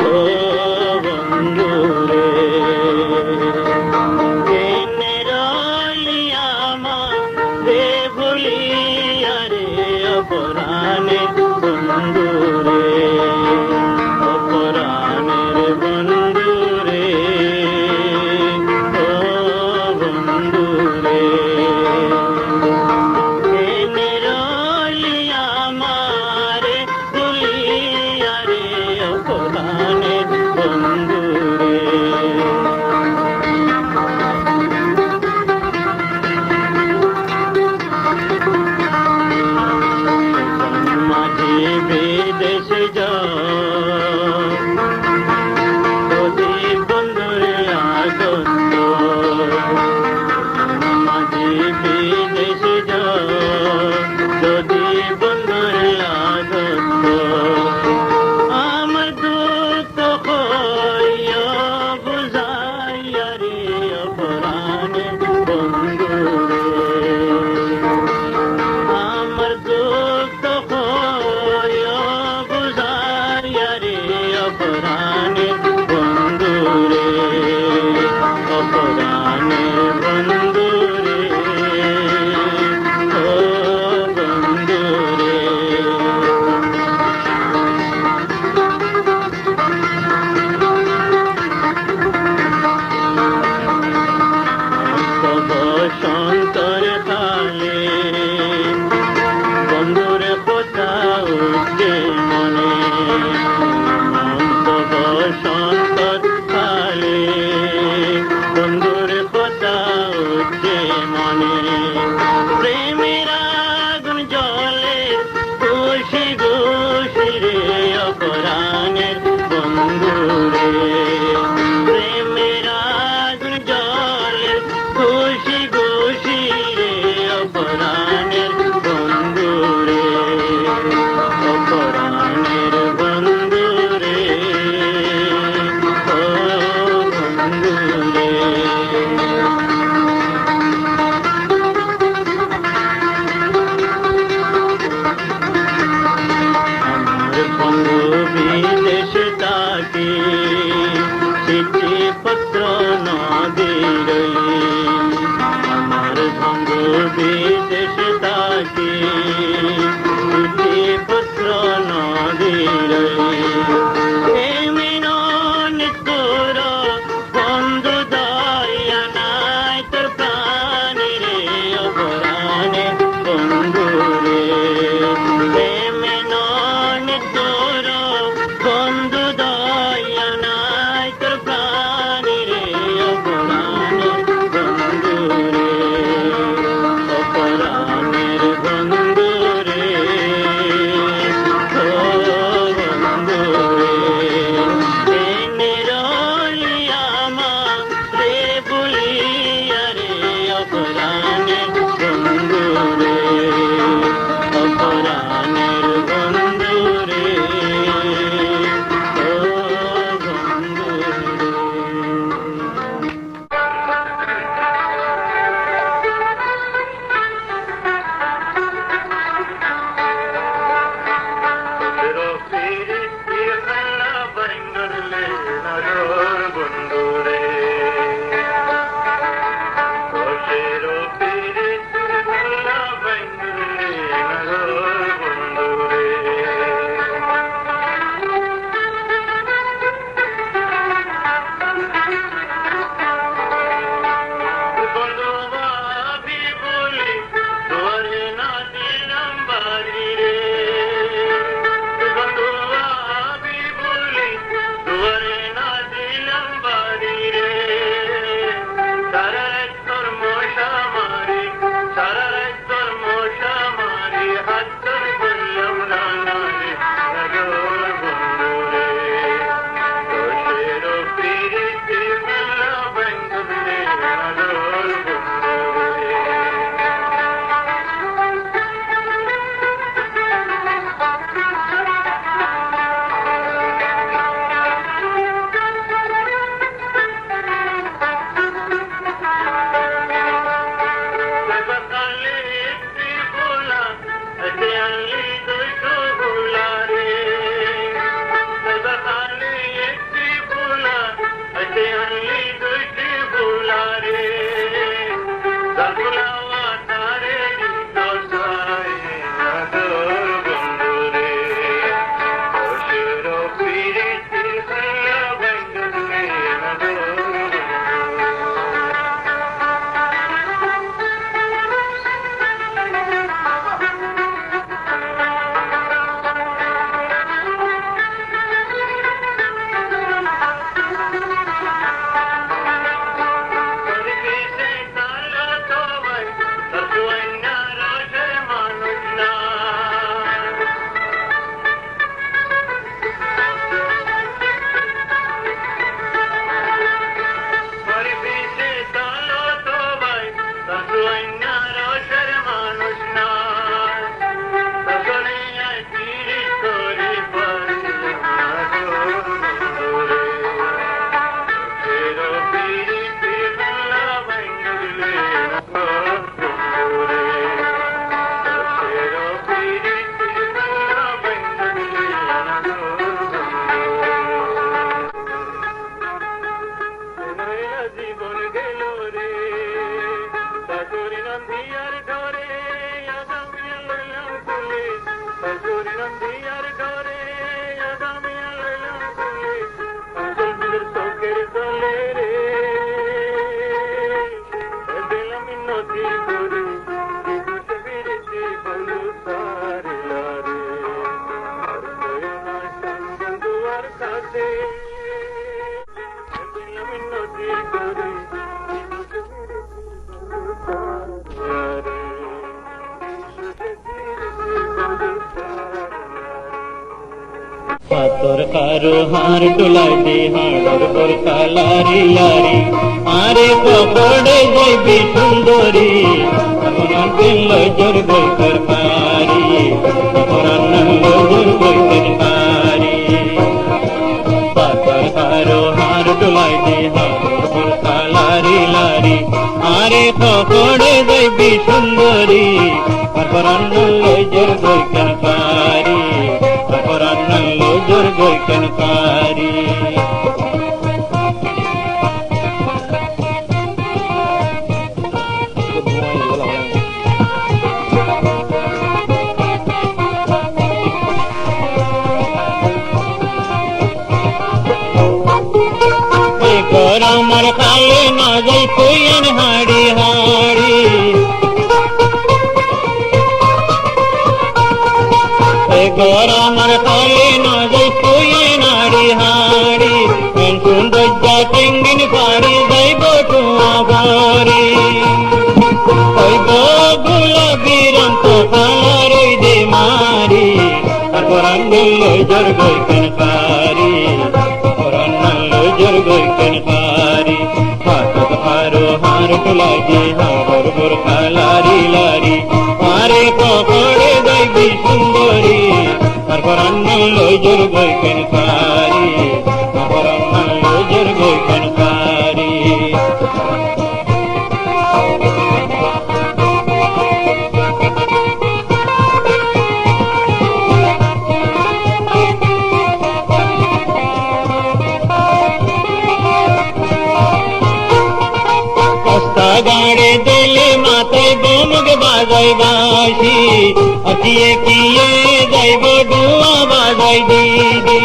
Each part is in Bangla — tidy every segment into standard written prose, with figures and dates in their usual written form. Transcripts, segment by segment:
ও বন্ধুরে কেনে রইলি আমারে ভুলিয়া রে অপরাণের বন্ধুরে অপরাণের বন্ধুরে ও বন্ধুরে কেনে রইলি আমারে ভুলিয়া রে অপরাণের বন্ধুরে মাঝে বিদেশে যদি বন্ধুরে আগত মাঝে বিদেশে যদি বন্ধুরে আগত আমার দুঃখ হইয়া বুঝাইয়া রে অপরাণের বন্ধুরে আমার দুঃখ হইয়া বুঝাইয়া রে অপরাণের বন্ধুরে অপরাণের বন্ধুরে ও বন্ধুরে সন্তর কালে বন্ধুরে কথা উঠে মনে সন্তর কালে বন্ধুরে কথা উঠে মনে প্রেমের আগুন জলে খুশি খুশি রে অপরাণের বন্ধুরে প্রেমের আগুন জলে খুশি খুশি রে অপরাণের বন্ধুরে অপরাণের বন্ধুরে ও বন্ধুরে আমার বন্ধু বিদেশ তাকে চিঠি পত্র না দিলে আমার বন্ধু বিদেশ তাকে চিঠি পত্র না দিলে মিনন তোর বন্ধু দয়া নাই তোর প্রাণে রে অপরাণে বন্ধুরে মিনন তোর বন্ধু দয়া নাই তোর প্রাণে রে অপরাণে বন্ধুরে অপরাণের বন্ধুরে ও বন্ধুরে কেনে রইলি আমারে ভুলিয়া রে অপরাণের বন্ধুরে অপরাণের বন্ধুরে ও পাতর কারো হার ডোলাই দে হাড়র পর কালারি লারি আরে পকড়ে যাইবি সুন্দরী আমার দিল জোর বই কর পারি পরান জোর বই কর পারি পাতর কারো হার ডোলাই দে হাড়র পর কালারি লারি আরে পকড়ে যাইবি সুন্দরী পরান জোর বই কর পারি জোর বই কেন পারি আমার খালে না যাই কইন হাড়ি হাড়ি আমার খালে না যাই কইন হাড়ি হাড়ি সুন্দর যা টেঙ্গিন পাড়ি যাইব টুয়াবারি ওই গোলাপি রন্ত কালার ওই দে মারি তারপর আঙ্গুল জোর গই কেন পারি জোর গই কেন পারি হাতত হারো হার টুলাই দে হার বোর কালারি লারি আরে পকড়ে যাইবি সুন্দরী তারপর আঙ্গুল জোর গই কেন পারি তারপর আঙ্গুল জোর গই কেন পারি গাড়ে দিলে মাথায় বোমক বাজাই বাসি অতিয়ে কিয়ে যাইব ডুয়া বাজাই দিদি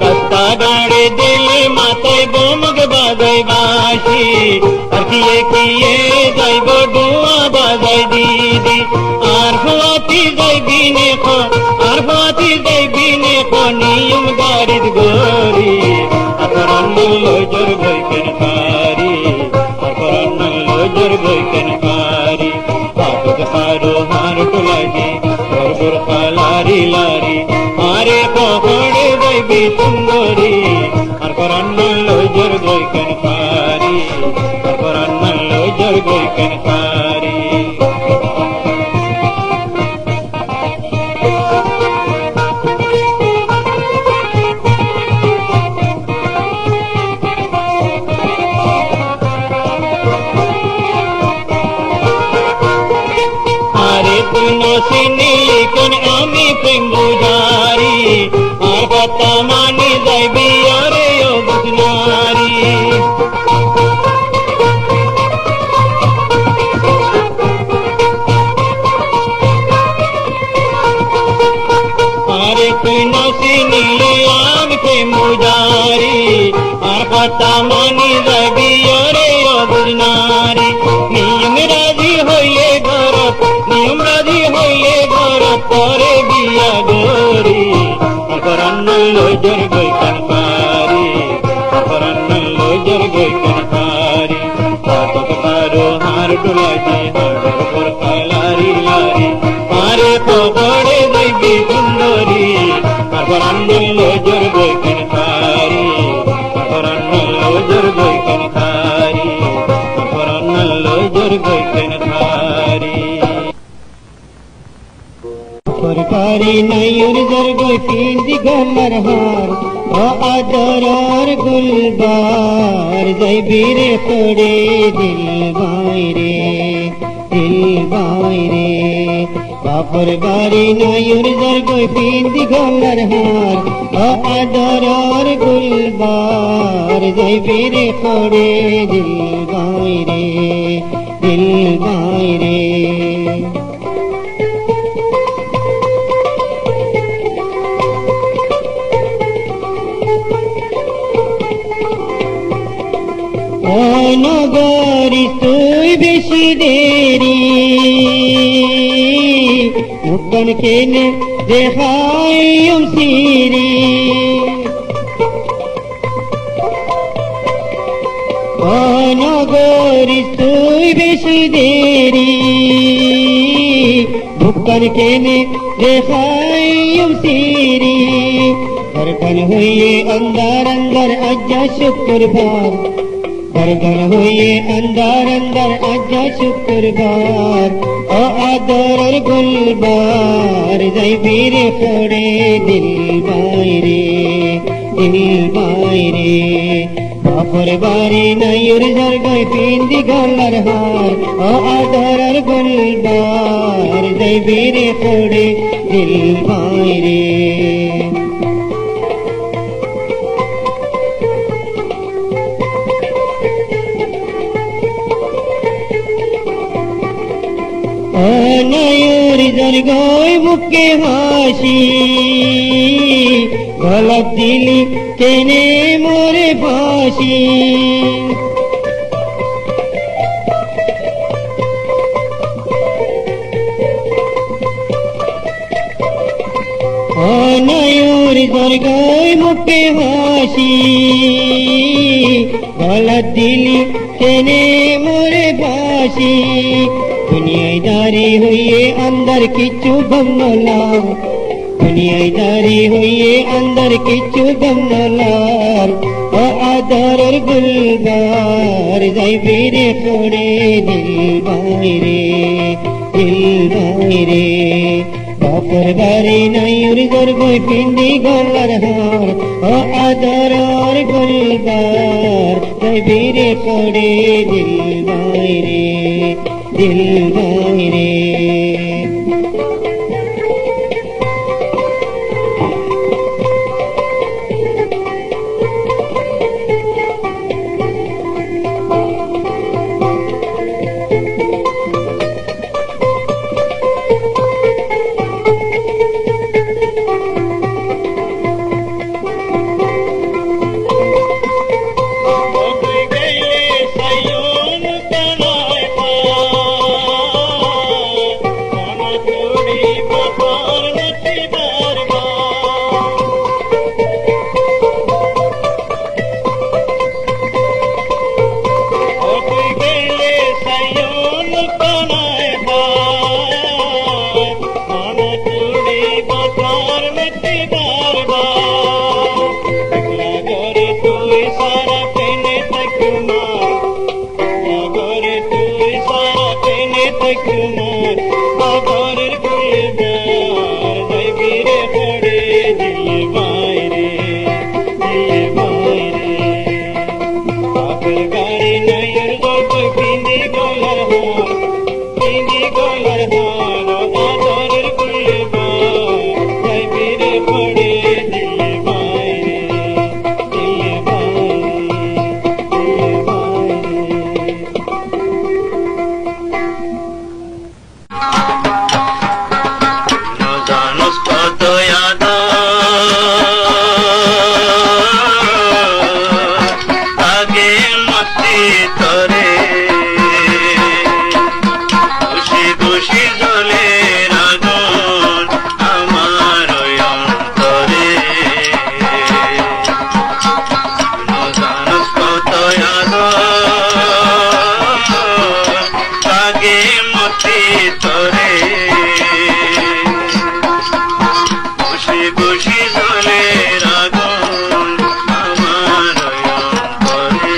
কস্তা গাড়ে দিলে মাথায় বোমক বাজাই বাসি অতিয়ে কিয়ে যাইব ডুয়া বাজাই দিদি আর হুয়াতি যাইবি নে আর হুয়াতি যাইবি নে নিয়ম গাড়ির গরি আপরান্ন জোর গই কেন পারি আপরান্ন জোর গই কেন পারি হাতত হারো হার টুলাই দে তোর কালারি লারি আরে পকড়ে যাইবি সুন্দরী আপরান্ন জোর গই কেন পারি আপরান্ন জোর গই কেন পারি আরে চিনিলি কেন আমি প্রেম বুঝারি আর কথা মানি যাইবি ওরে ও বুঝনারি আরে তুই না চিনিলি আমি প্রেম বুঝারি আর কথা মানি যাইবি ওরে ও বুঝনারি নিয়ম রাজি হইলে গরত নিয়ম রাজি হইলে গরত করে বিয়া গরি অপরাহ্ন লজর গই কেন পারি অপরাহ্ন লজর গই কেন পারি পাতক পারো হার ডোলাইতে হাড়ের উপর কালারি লারি আরে পগড়ে যাইবি সুন্দরী অপরাহ্ন লজর গই কেন পারি অপরাহ্ন লজর গই কেন পারি অপরাহ্ন লজর গই কেন পারি सरकारी नयूर जरगोय पिंदी गमर हार ओ आदरार गुलबार जय बीरे पड़े दिल बाई रे बापर बारी नयूर जरगोय पिंदी गमर हार ओ आदरार गुलबार जय बीरे पड़े दिल बाई रे নগরী তুই বেশি দেরি মুক্তন কেনে দেখাইম সিরি নগরী তুই বেশি দেরি মুক্তন কেনে দেখাইম সিরি ধরকন হইয়ে अंदर अंदर अज्जा शुक्रवार धड़कन हुए अंदर अंदर आजा शुक्रवार ओ आदर और गुलबार जय बीर फोड़े दिल बाई रे बापर बारी नयूर जरगोय पिंदी गलर हार ओ आदर और गुलबार जय बीर फोड़े दिल बाई रे नयूर जरगोय मुक्के हाशी गलत दिली केने मोरे फाशी नयूर जरगोय मुक्के हाशी गलत दिली केने मोरे फाशी दुनियादारी हुई अंदर किच्चू गमला दुनियादारी हुई अंदर किच्चू गमलार ओ आदर और गुलबार जय बीरे फोड़े दिल बाई रे बापर बारी नयूर जरगोय पिंदी गलर हार ओ आदर और गुलबार जय बीरे फोड़े दिल बाई रे Gol har, মতি তোরে খুশি খুশি জ্বলে আগুন আমার অন্তরে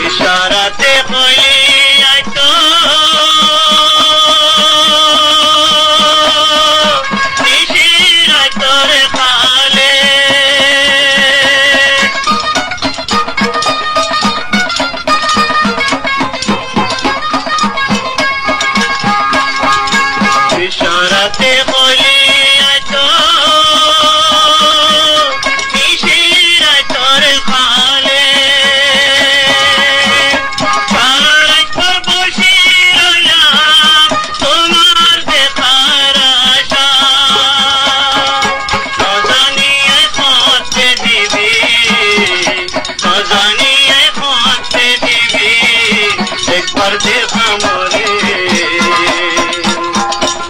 ইশারাতে কইলি আইতো নিশির আইতোরে খালে ইশারাতে কইলি আইতো নিশির আইতোরে খালে একবার দেখা মরে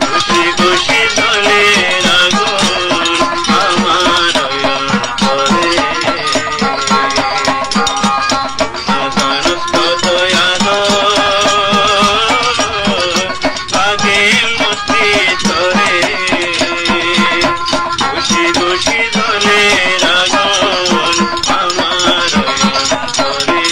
খুশি খুশি জ্বলে আগুন আমার অন্তরে মানুষ কত আগে মতি তোরে খুশি খুশি জ্বলে আগুন আমার অন্তরে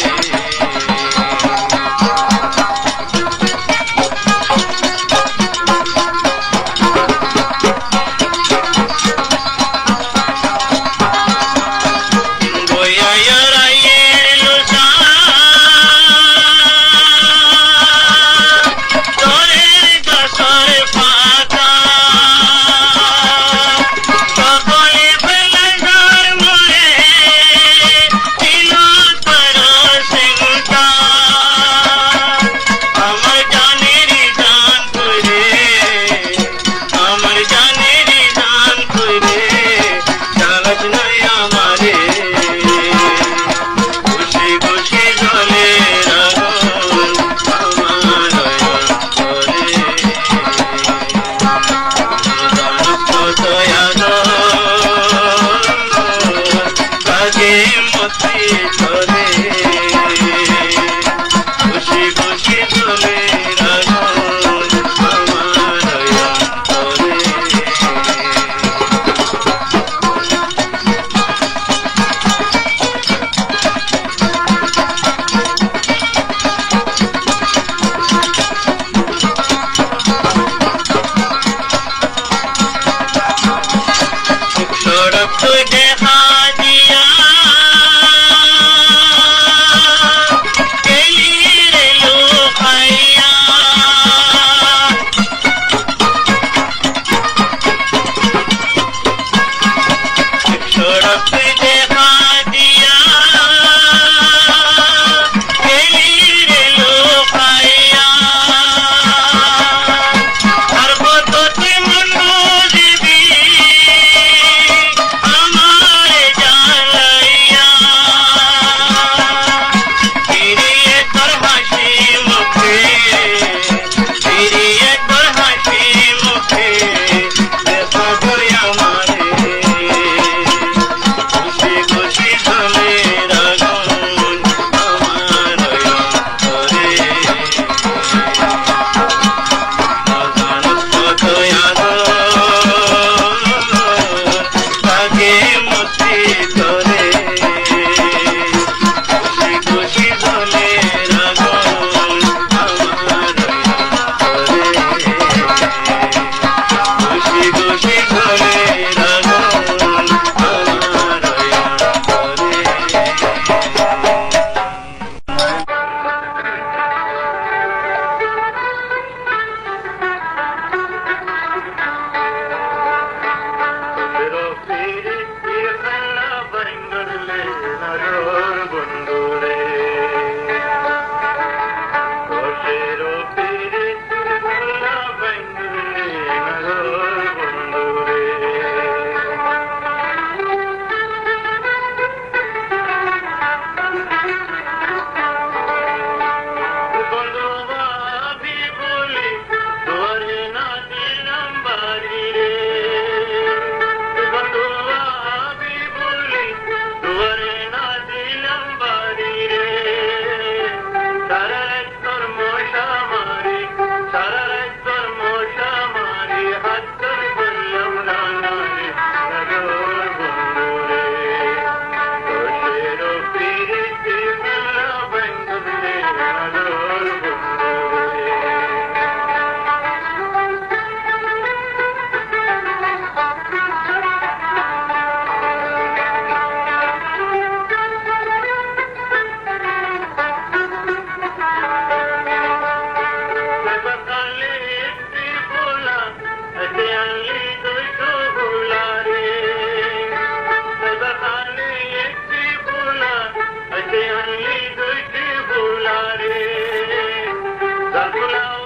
ভুলাও